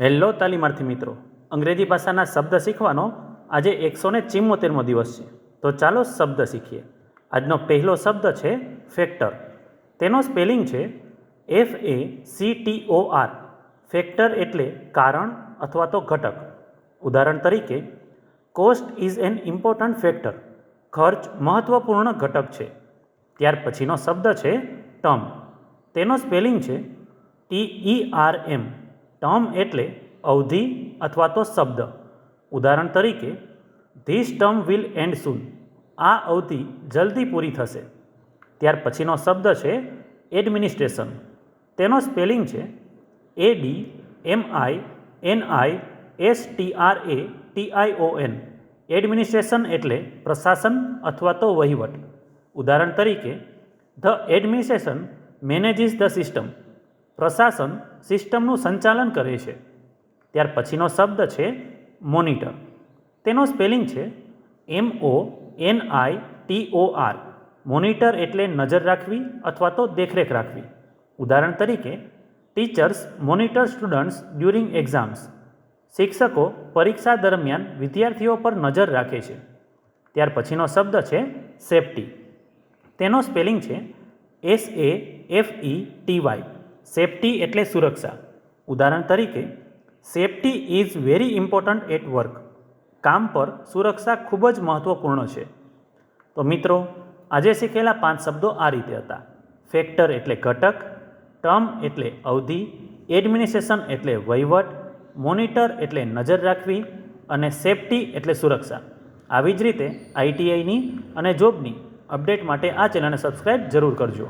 Hello તાલીમાર્થી મિત્રો, અંગ્રેજી ભાષાના શબ્દ શીખવાનો આજે 174મો દિવસ છે. તો ચાલો શબ્દ શીખીએ. આજનો પહેલો શબ્દ છે ફેક્ટર. તેનો સ્પેલિંગ છે FACTOR. ફેક્ટર એટલે કારણ અથવા તો ઘટક. ઉદાહરણ તરીકે, cost is an important factor. ખર્ચ મહત્વપૂર્ણ ઘટક છે. ત્યાર પછીનો શબ્દ છે ટર્મ. તેનો સ્પેલિંગ છે TERM. ટર્મ એટલે અવધિ અથવા તો શબ્દ. ઉદાહરણ તરીકે, ધીસ ટર્મ વિલ એન્ડ સૂન. આ અવધિ જલ્દી પૂરી થશે. ત્યાર પછીનો શબ્દ છે એડમિનિસ્ટ્રેશન. તેનો સ્પેલિંગ છે ADMINISTRATION. એડમિનિસ્ટ્રેશન એટલે પ્રશાસન અથવા તો વહીવટ. ઉદાહરણ તરીકે, ધ એડમિનિસ્ટ્રેશન મેનેજીસ ધ સિસ્ટમ. પ્રશાસન સિસ્ટમનું સંચાલન કરે છે. ત્યાર પછીનો શબ્દ છે મોનિટર. તેનો સ્પેલિંગ છે MONITOR. મોનિટર એટલે નજર રાખવી અથવા તો દેખરેખ રાખવી. ઉદાહરણ તરીકે, teachers monitor students during exams. શિક્ષકો પરીક્ષા દરમિયાન વિદ્યાર્થીઓ પર નજર રાખે છે. ત્યાર પછીનો શબ્દ છે સેફટી. તેનો સ્પેલિંગ છે SAFETY. સેફટી એટલે સુરક્ષા. ઉદાહરણ તરીકે, safety is very important at work. કામ પર સુરક્ષા ખૂબ જ મહત્વપૂર્ણ છે. તો મિત્રો, આજે શીખેલા 5 શબ્દો આ રીતે હતા. ફેક્ટર એટલે ઘટક, ટર્મ એટલે અવધિ, એડમિનિસ્ટ્રેશન એટલે વહીવટ, મોનિટર એટલે નજર રાખવી અને સેફટી એટલે સુરક્ષા. આવી જ રીતે ITIની અને જોબની અપડેટ માટે આ ચેનલને સબસ્ક્રાઈબ જરૂર કરજો.